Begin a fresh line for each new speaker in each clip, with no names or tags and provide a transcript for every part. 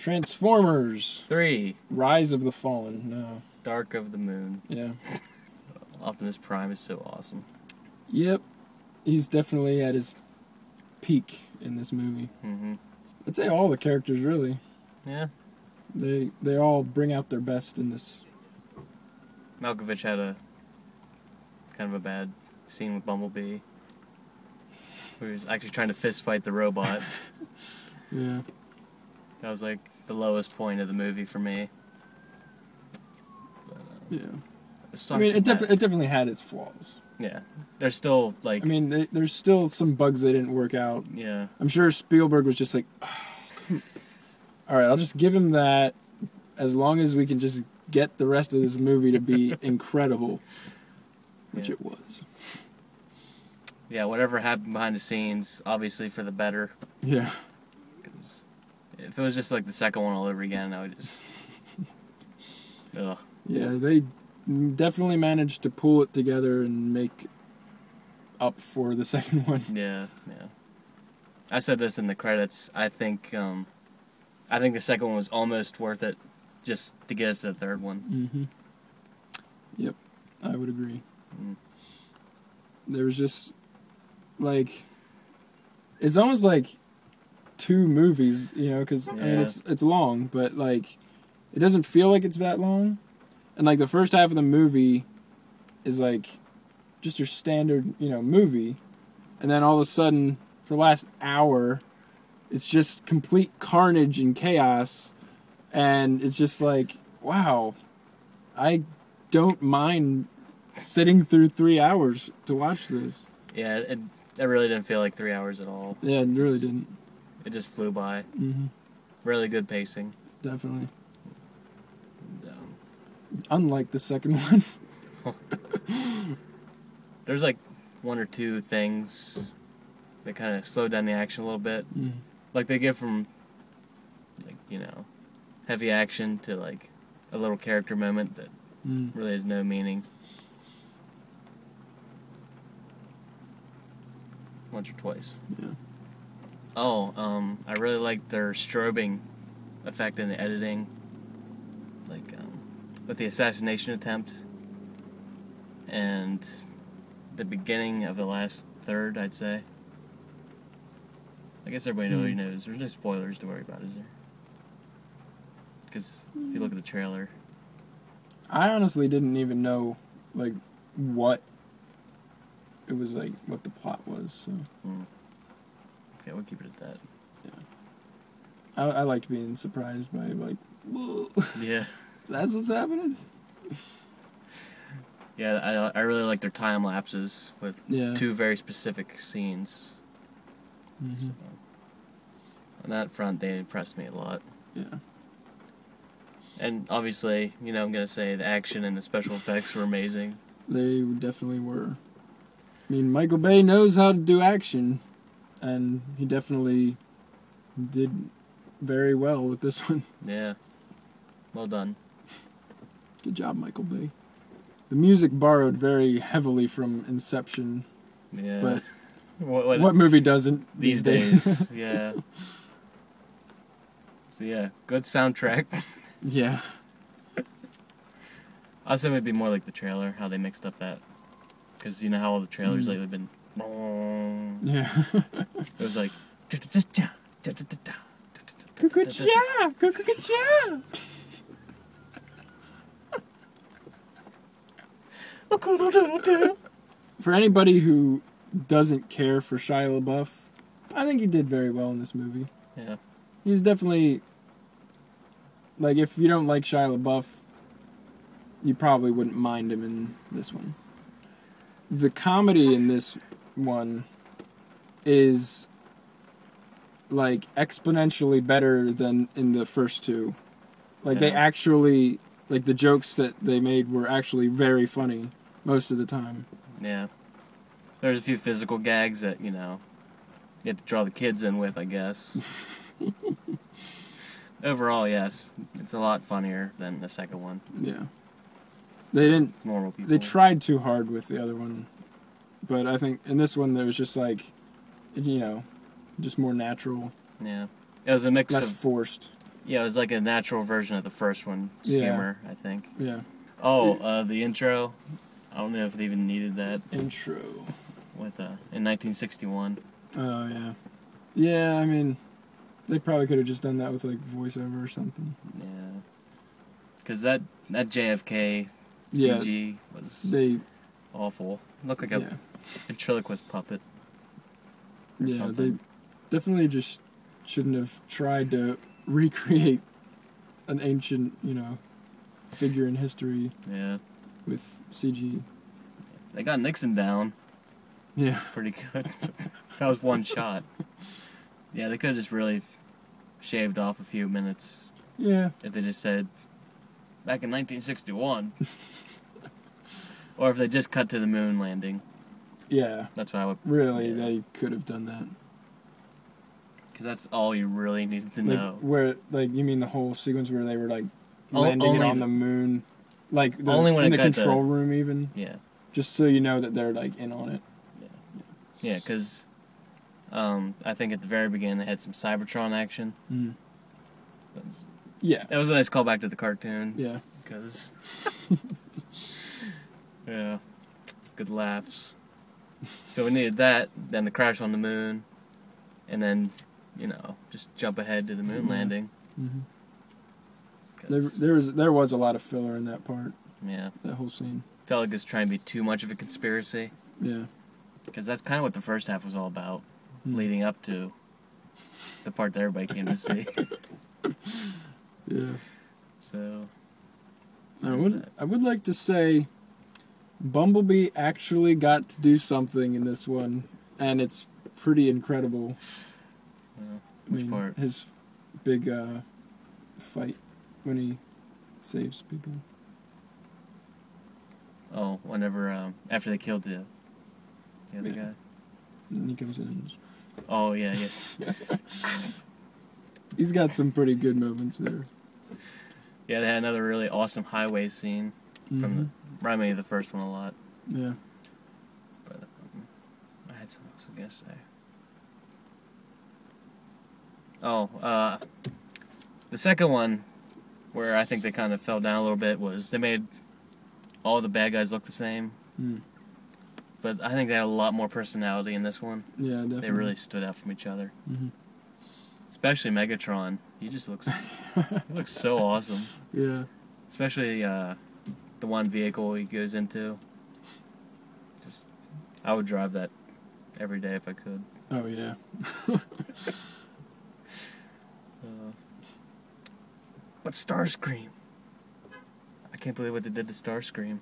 Transformers
3.
Rise of the Fallen. No.
Dark of the Moon.
Yeah.
Optimus Prime is so awesome.
Yep. He's definitely at his peak in this movie.
Mm-hmm.
I'd say all the characters, really.
Yeah.
They all bring out their best in this.
Malkovich had a kind of a bad scene with Bumblebee, where he was actually trying to fist fight the robot.
Yeah.
That was like the lowest point of the movie for me. But,
yeah. I mean, it definitely had its flaws.
Yeah. There's still, like...
I mean, there's still some bugs that didn't work out.
Yeah.
I'm sure Spielberg was just like, oh, all right, I'll just give him that as long as we can just get the rest of this movie to be incredible, which it was.
Yeah, whatever happened behind the scenes, obviously for the better.
Yeah.
Because if it was just like the second one all over again, I would just... Ugh.
Yeah, they definitely managed to pull it together and make up for the second one.
Yeah, yeah. I said this in the credits. I think the second one was almost worth it just to get us to the third one.
Mm-hmm. Yep, I would agree.
Mm.
There was just, like, it's almost like two movies, you know, because, I mean, it's long, but, like, it doesn't feel like it's that long. And, like, the first half of the movie is, like, just your standard, you know, movie. And then all of a sudden, for the last hour, it's just complete carnage and chaos. And it's just like, wow, I don't mind sitting through 3 hours to watch this.
Yeah, it really didn't feel like 3 hours at all.
Yeah, it really didn't.
It just flew by.
Mm-hmm.
Really good pacing.
Definitely.
And,
unlike the second one.
There's like one or two things that kind of slow down the action a little bit.
Mm.
Like they get from, like, you know, heavy action to like a little character moment that really has no meaning. Once or twice.
Yeah.
Oh, I really like their strobing effect in the editing. Like, with the assassination attempt and the beginning of the last third, I'd say. I guess everybody already knows. There's no spoilers to worry about, is there? Because if you look at the trailer...
I honestly didn't even know, like, what it was, like, what the plot was, so...
Okay, we'll keep it at that.
Yeah. I liked being surprised by, like, whoa.
Yeah.
That's what's happening?
Yeah, I really like their time lapses with two very specific scenes.
Mm-hmm.
So, on that front, they impressed me a lot.
Yeah.
And obviously, you know, I'm going to say the action and the special effects were amazing.
They definitely were. I mean, Michael Bay knows how to do action, and he definitely did very well with this one.
Yeah. Well done.
Good job, Michael Bay. The music borrowed very heavily from Inception.
Yeah.
But what movie doesn't
these days? Yeah. So yeah, good soundtrack.
Yeah.
I'd say it would be more like the trailer, how they mixed up that. Because you know how all the trailers lately have been...
Yeah.
It was like...
Cuckoo-cha! Cuckoo-cha! For anybody who doesn't care for Shia LaBeouf, I think he did very well in this movie.
Yeah.
He was definitely... Like, if you don't like Shia LaBeouf, you probably wouldn't mind him in this one. The comedy in this one is, like, exponentially better than in the first two. Like, they actually... Like, the jokes that they made were actually very funny most of the time.
Yeah. There's a few physical gags that, you know, you have to draw the kids in with, I guess. Overall, yes. It's a lot funnier than the second one.
Yeah. They didn't...
Normal people.
They tried too hard with the other one. But I think in this one, there was just, like, you know, just more natural.
Yeah. It was a mix
less
of...
forced.
Yeah, it was like a natural version of the first one. Humor, I think.
Yeah.
Oh, the intro. I don't know if they even needed that.
Intro.
With in 1961.
Oh, yeah. Yeah, I mean, they probably could have just done that with, like, voiceover or something.
Yeah. Because that JFK CG was awful. It looked like a ventriloquist puppet.
Yeah,
something.
They definitely just shouldn't have tried to recreate an ancient, figure in history.
Yeah.
With CG.
They got Nixon down.
Yeah.
Pretty good. That was one shot. Yeah, they could have just really shaved off a few minutes.
Yeah.
If they just said, back in 1961. Or if they just cut to the moon landing.
Yeah.
That's what I would...
Really, they could have done that.
Because that's all you really needed to know.
Where, you mean the whole sequence where they were, landing it on the moon? Like,
only when
in the control room, even?
Yeah.
Just so you know that they're, in on it.
Yeah, because I think at the very beginning they had some Cybertron action.
Mm.
That was a nice callback to the cartoon.
Yeah.
Because... yeah. Good laughs. So we needed that, then the crash on the moon, and then, just jump ahead to the moon landing.
Mm-hmm. There was a lot of filler in that part.
Yeah.
That whole scene.
Felt like it was trying to be too much of a conspiracy.
Yeah.
Because that's kind of what the first half was all about, leading up to the part that everybody came to see.
Yeah.
So...
I would like to say Bumblebee actually got to do something in this one, and it's pretty incredible.
Which part?
His big fight when he saves people.
Oh, whenever after they killed the other guy.
And he comes in. And
oh yeah, yes.
He's got some pretty good moments there.
Yeah, they had another really awesome highway scene from reminded me of the first one a lot.
Yeah.
But I had something else I was gonna say. Oh, the second one, where I think they kind of fell down a little bit, was they made all the bad guys look the same.
Mm.
But I think they had a lot more personality in this one.
Yeah, definitely.
They really stood out from each other.
Mm-hmm.
Especially Megatron. He just looks so awesome.
Yeah.
Especially the one vehicle he goes into. I would drive that every day if I could.
Oh, yeah.
But Starscream. I can't believe what they did to Starscream.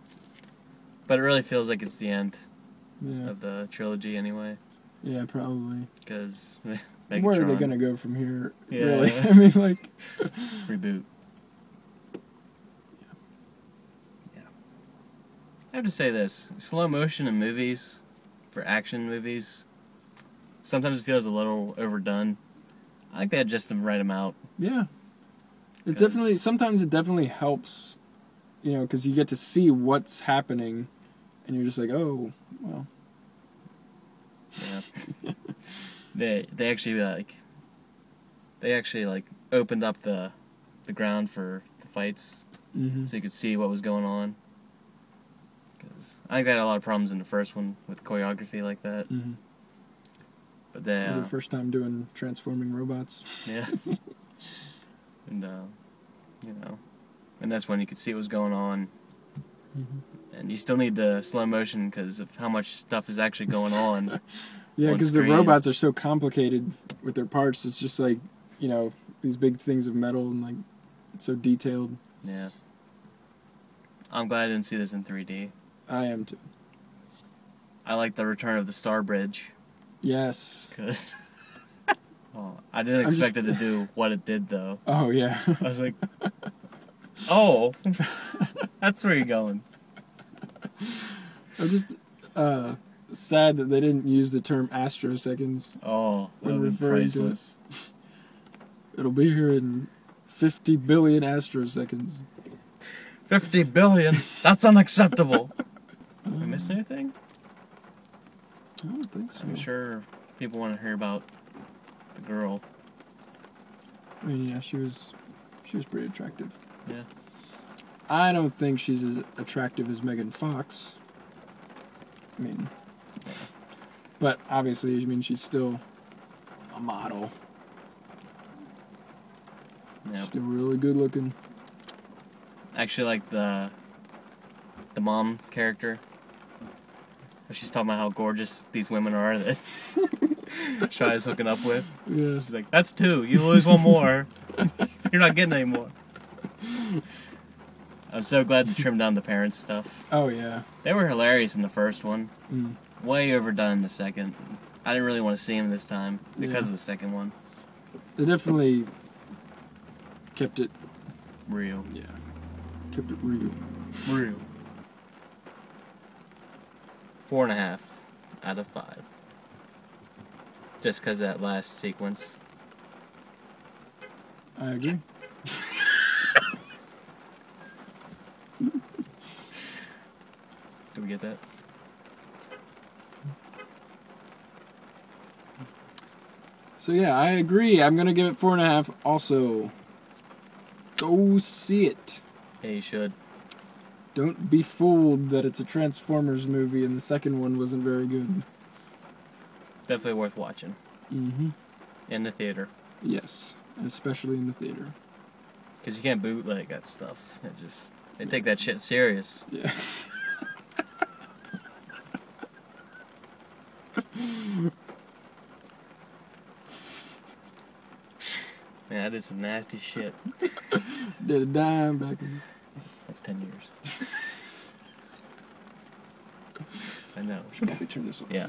But it really feels like it's the end of the trilogy anyway.
Yeah, probably.
Because
Megatron. Where are they going to go from here?
Yeah.
Really? I mean,
Reboot. Yeah. I have to say this. Slow motion in movies, for action movies, sometimes it feels a little overdone. I think they had just the right amount.
Yeah. Sometimes it definitely helps, because you get to see what's happening, and you're just like, oh, well.
Yeah. They actually opened up the ground for the fights, so you could see what was going on. Because I think they had a lot of problems in the first one with choreography like that.
Mm-hmm.
But then
it was the first time doing transforming robots.
Yeah. And and that's when you could see what was going on. Mm-hmm. And you still need the slow motion because of how much stuff is actually going on.
Yeah, because the robots are so complicated with their parts. It's just these big things of metal and it's so detailed.
Yeah. I'm glad I didn't see this in 3D.
I am too.
I like the return of the Star Bridge.
Yes.
Because I didn't expect it to do what it did, though.
Oh, yeah.
I was like, oh, that's where you're going.
I'm just sad that they didn't use the term astroseconds.
Oh, that would be priceless.
It'll be here in 50 billion astroseconds.
50 billion? That's unacceptable. Did I miss anything?
I don't think so.
I'm sure people want to hear about the girl.
I mean, yeah, she was She was pretty attractive.
Yeah.
I don't think she's as attractive as Megan Fox. I mean,
Yeah.
but obviously, I mean, she's still a model.
Yep.
Still really good looking.
Actually, like the mom character. She's talking about how gorgeous these women are that Shia is hooking up with.
Yeah.
She's like, "That's 2. You lose 1 more. You're not getting any more." I'm so glad to trim down the parents stuff.
Oh yeah.
They were hilarious in the first one.
Mm.
Way overdone in the second. I didn't really want to see him this time because of the second one.
They definitely kept it
Real.
Yeah. Kept it real.
Real. 4.5 out of 5. Just because that last sequence.
I agree.
Did we get that?
So yeah, I agree. I'm gonna give it 4.5. Also, go see it.
Yeah, you should.
Don't be fooled that it's a Transformers movie and the second one wasn't very good.
Definitely worth watching.
Mm-hmm.
In the theater.
Yes, especially in the theater.
Because you can't bootleg that stuff. They take that shit serious.
Yeah.
Man, I did some nasty shit.
Did a dime back in.
That's 10 years. I know.
Should probably turn this off.
Yeah.